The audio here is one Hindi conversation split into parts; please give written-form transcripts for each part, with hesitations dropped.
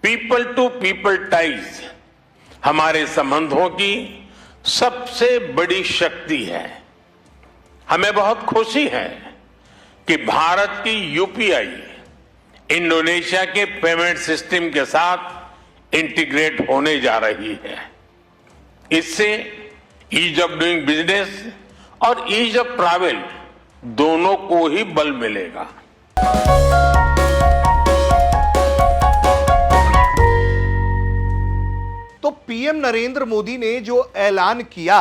पीपल टू पीपल टाइज हमारे संबंधों की सबसे बड़ी शक्ति है। हमें बहुत खुशी है कि भारत की यूपीआई इंडोनेशिया के पेमेंट सिस्टम के साथ इंटीग्रेट होने जा रही है। इससे ईज ऑफ डूइंग बिजनेस और ईज ऑफ ट्रैवल दोनों को ही बल मिलेगा। तो पीएम नरेंद्र मोदी ने जो ऐलान किया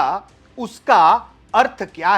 उसका अर्थ क्या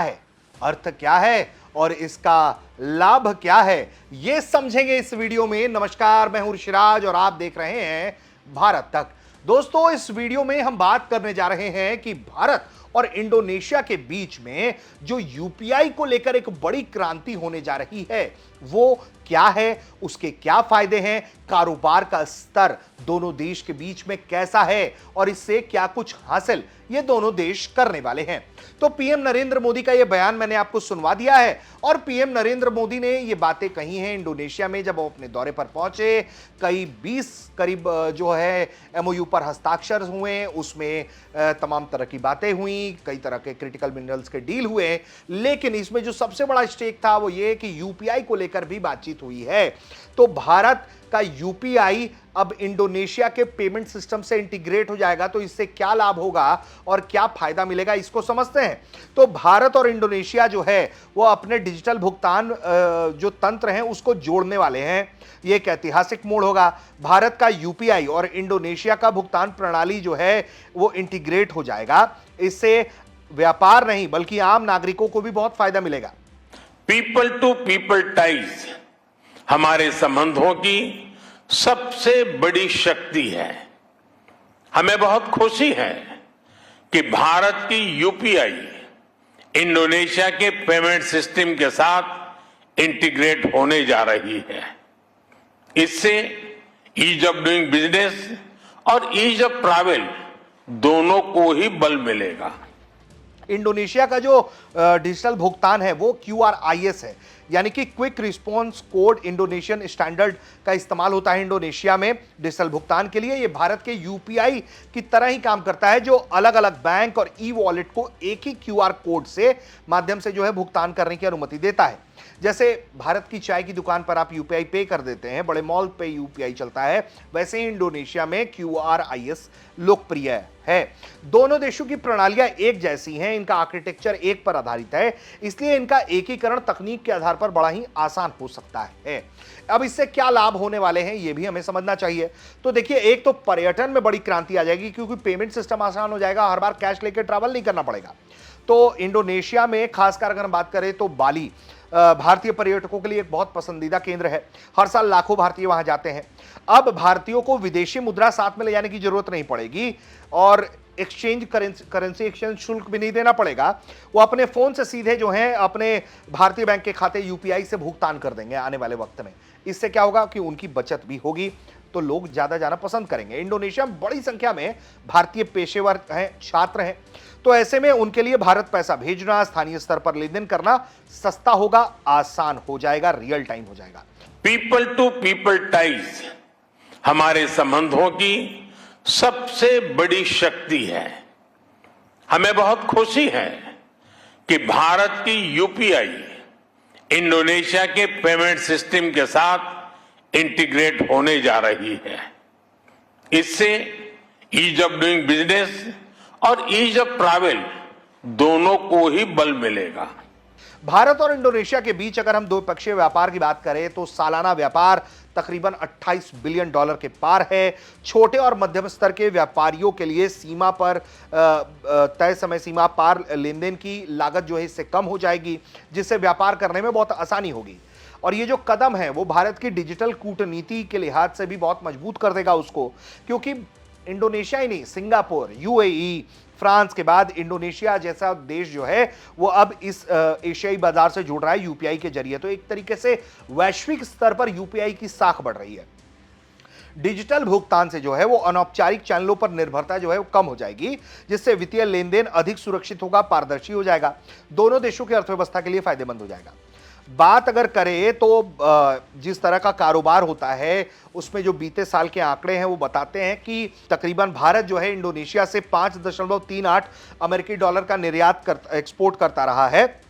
है, और इसका लाभ क्या है, यह समझेंगे इस वीडियो में। नमस्कार, मैं हूं ऋषिराज और आप देख रहे हैं भारत तक। दोस्तों, इस वीडियो में हम बात करने जा रहे हैं कि भारत और इंडोनेशिया के बीच में जो यूपीआई को लेकर एक बड़ी क्रांति होने जा रही है वो क्या है, उसके क्या फायदे हैं, कारोबार का स्तर दोनों देश के बीच में कैसा है और इससे क्या कुछ हासिल ये दोनों देश करने वाले हैं। तो पीएम नरेंद्र मोदी का यह बयान मैंने आपको सुनवा दिया है और पीएम नरेंद्र मोदी ने ये बातें कही हैं इंडोनेशिया में जब वो अपने दौरे पर पहुंचे। कई 20 करीब जो है एमओयू पर हस्ताक्षर हुए, उसमें तमाम तरह की बातें हुई, कई तरह के क्रिटिकल मिनरल्स के डील हुए, लेकिन इसमें जो सबसे बड़ा स्टेक था वो ये कि यूपीआई को लेकर भी बातचीत हुई है। तो भारत का यूपीआई अब इंडोनेशिया के पेमेंट सिस्टम से इंटीग्रेट हो जाएगा, तो इससे क्या लाभ होगा और क्या फायदा मिलेगा, इसको समझते हैं। तो भारत और इंडोनेशिया जो है वो अपने डिजिटल भुगतान जो तंत्र हैं उसको जोड़ने वाले हैं। ये एक ऐतिहासिक मोड़ होगा। भारत का यूपीआई और इंडोनेशिया का भुगतान प्रणाली जो है वो इंटीग्रेट हो जाएगा। इससे व्यापार नहीं बल्कि आम नागरिकों को भी बहुत फायदा मिलेगा। पीपल टू पीपल टाइज हमारे संबंधों की सबसे बड़ी शक्ति है। हमें बहुत खुशी है कि भारत की यूपीआई इंडोनेशिया के पेमेंट सिस्टम के साथ इंटीग्रेट होने जा रही है। इससे ईज ऑफ डूइंग बिजनेस और ईज ऑफ ट्रैवल दोनों को ही बल मिलेगा। इंडोनेशिया का जो डिजिटल भुगतान है वो QRIS है, यानी कि quick response code Indonesian standard का इस्तेमाल होता है इंडोनेशिया में डिजिटल भुगतान के लिए। ये भारत के यूपीआई की तरह ही काम करता है, जो अलग अलग बैंक और ई वॉलेट को एक ही QR कोड से माध्यम से जो है भुगतान करने की अनुमति देता है। जैसे भारत की चाय की दुकान पर आप यूपीआई पे कर देते हैं, बड़े मॉल पे यूपीआई चलता है, वैसे ही इंडोनेशिया में QRIS लोकप्रिय है। दोनों देशों की प्रणालियां एक जैसी हैं, इनका आर्किटेक्चर एक पर आधारित है, इसलिए इनका एकीकरण तकनीक के आधार पर बड़ा ही आसान हो सकता है। अब इससे क्या लाभ होने वाले हैं ये भी हमें समझना चाहिए। तो देखिए, एक तो पर्यटन में बड़ी क्रांति आ जाएगी क्योंकि पेमेंट सिस्टम आसान हो जाएगा, हर बार कैश लेकर ट्रैवल नहीं करना पड़ेगा। तो इंडोनेशिया में खासकर अगर हम बात करें तो बाली भारतीय पर्यटकों के लिए एक बहुत पसंदीदा केंद्र है। हर साल लाखों भारतीय वहां जाते हैं। अब भारतीयों को विदेशी मुद्रा साथ में ले जाने की जरूरत नहीं पड़ेगी और करेंसी एक्सचेंज शुल्क भी नहीं देना पड़ेगा। वो अपने फोन से सीधे जो है अपने भारतीय बैंक के खाते यूपीआई से भुगतान कर देंगे आने वाले वक्त में। इससे क्या होगा कि उनकी बचत भी होगी, तो लोग ज्यादा जाना पसंद करेंगे। इंडोनेशिया में बड़ी संख्या में भारतीय पेशेवर हैं, छात्र हैं, तो ऐसे में उनके लिए भारत पैसा भेजना, स्थानीय स्तर पर लेन देन करना सस्ता होगा, आसान हो जाएगा, रियल टाइम हो जाएगा। पीपल टू पीपल टाइज हमारे संबंधों की सबसे बड़ी शक्ति है। हमें बहुत खुशी है कि भारत की यूपीआई इंडोनेशिया के पेमेंट सिस्टम के साथ इंटीग्रेट होने जा रही है। इससे ईज ऑफ डूइंग बिजनेस और ईज ऑफ ट्रैवल दोनों को ही बल मिलेगा। भारत और इंडोनेशिया के बीच अगर हम द्विपक्षीय व्यापार की बात करें तो सालाना व्यापार तकरीबन $28 बिलियन के पार है। छोटे और मध्यम स्तर के व्यापारियों के लिए सीमा पर तय समय सीमा पार लेन देन की लागत जो है इससे कम हो जाएगी, जिससे व्यापार करने में बहुत आसानी होगी। और ये जो कदम है वो भारत की डिजिटल कूटनीति के लिहाज से भी बहुत मजबूत कर देगा उसको, क्योंकि इंडोनेशिया ही नहीं, सिंगापुर, यूएई, फ्रांस के बाद इंडोनेशिया जैसा देश जो है वो अब इस एशियाई बाजार से जुड़ रहा है यूपीआई के जरिए। तो एक तरीके से वैश्विक स्तर पर यूपीआई की साख बढ़ रही है। डिजिटल भुगतान से जो है वो अनौपचारिक चैनलों पर निर्भरता जो है वो कम हो जाएगी, जिससे वित्तीय लेन देन अधिक सुरक्षित होगा, पारदर्शी हो जाएगा, दोनों देशों की अर्थव्यवस्था के लिए फायदेमंद हो जाएगा। बात अगर करें तो जिस तरह का कारोबार होता है उसमें जो बीते साल के आंकड़े हैं वो बताते हैं कि तकरीबन भारत जो है इंडोनेशिया से 5.38 अमेरिकी डॉलर का एक्सपोर्ट करता रहा है,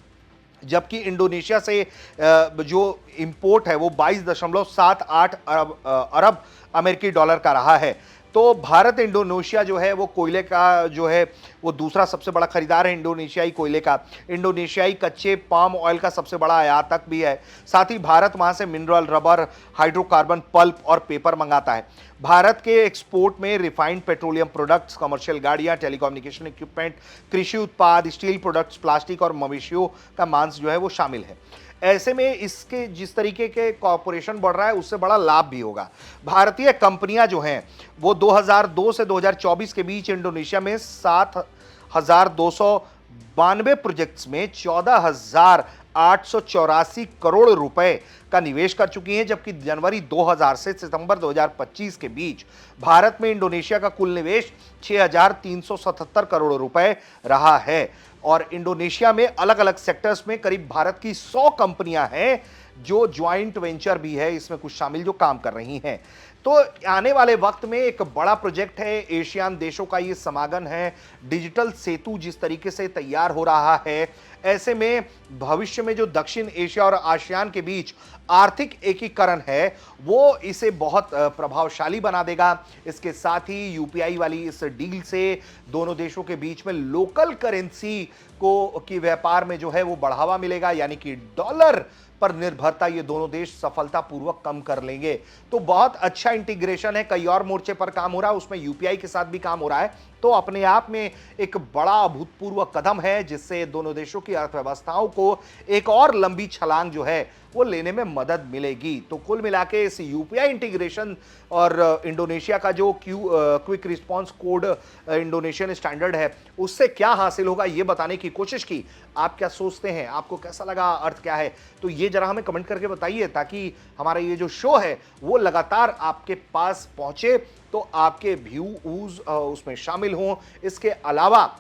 जबकि इंडोनेशिया से जो इंपोर्ट है वो 22.78 अरब अमेरिकी डॉलर का रहा है। तो भारत इंडोनेशिया जो है वो कोयले का जो है वो दूसरा सबसे बड़ा खरीदार है इंडोनेशियाई कोयले का। इंडोनेशियाई कच्चे पाम ऑयल का सबसे बड़ा आयातक भी है। साथ ही भारत वहां से मिनरल, रबर, हाइड्रोकार्बन, पल्प और पेपर मंगाता है। भारत के एक्सपोर्ट में रिफाइंड पेट्रोलियम प्रोडक्ट्स, कमर्शियल गाड़ियां, टेलीकम्युनिकेशन इक्विपमेंट, कृषि उत्पाद, स्टील प्रोडक्ट्स, प्लास्टिक और मवेशियों का मांस जो है वो शामिल है। ऐसे में इसके जिस तरीके के कॉर्पोरेशन बढ़ रहा है उससे बड़ा लाभ भी होगा। भारतीय कंपनियां जो हैं वो 2002 से 2024 के बीच इंडोनेशिया में 7,292 प्रोजेक्ट्स में 14,884 करोड़ रुपए का निवेश कर चुकी हैं, जबकि जनवरी 2000 से सितंबर 2025 के बीच भारत में इंडोनेशिया का कुल निवेश 6,377 करोड़ रुपए रहा है। और इंडोनेशिया में अलग अलग सेक्टर्स में करीब भारत की 100 कंपनियां हैं जो ज्वाइंट वेंचर भी है इसमें कुछ शामिल जो काम कर रही हैं। तो आने वाले वक्त में एक बड़ा प्रोजेक्ट है, एशियान देशों का ये समागम है, डिजिटल सेतु जिस तरीके से तैयार हो रहा है, ऐसे में भविष्य में जो दक्षिण एशिया और आसियान के बीच आर्थिक एकीकरण है वो इसे बहुत प्रभावशाली बना देगा। इसके साथ ही यूपीआई वाली इस डील से दोनों देशों के बीच में लोकल करेंसी की व्यापार में जो है वो बढ़ावा मिलेगा, यानी कि डॉलर पर निर्भरता ये दोनों देश सफलतापूर्वक कम कर लेंगे। तो बहुत अच्छा इंटीग्रेशन है, कई और मोर्चे पर काम हो रहा है, उसमें यूपीआई के साथ भी काम हो रहा है। तो अपने आप में एक बड़ा अभूतपूर्व कदम है जिससे दोनों देशों की अर्थव्यवस्थाओं को एक और लंबी छलांग जो है वो लेने में मदद मिलेगी। तो कुल मिलाके इस यूपीआई इंटीग्रेशन और इंडोनेशिया का जो quick response code Indonesian standard है उससे क्या हासिल होगा ये बताने की कोशिश की। आप क्या सोचते हैं, आपको कैसा लगा, अर्थ क्या है, तो ये जरा हमें कमेंट करके बताइए ताकि हमारा ये जो शो है वो लगातार आपके पास पहुंचे, तो आपके व्यूज उसमें शामिल हों। इसके अलावा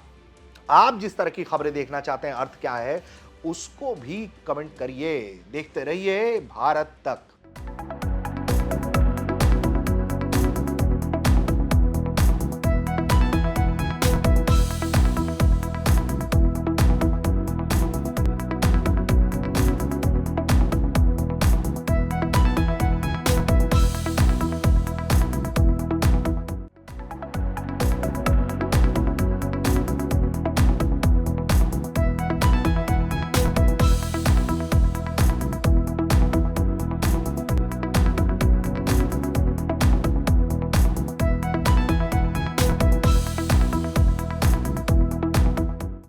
आप जिस तरह की खबरें देखना चाहते हैं, अर्थ क्या है, उसको भी कमेंट करिए। देखते रहिए भारत तक।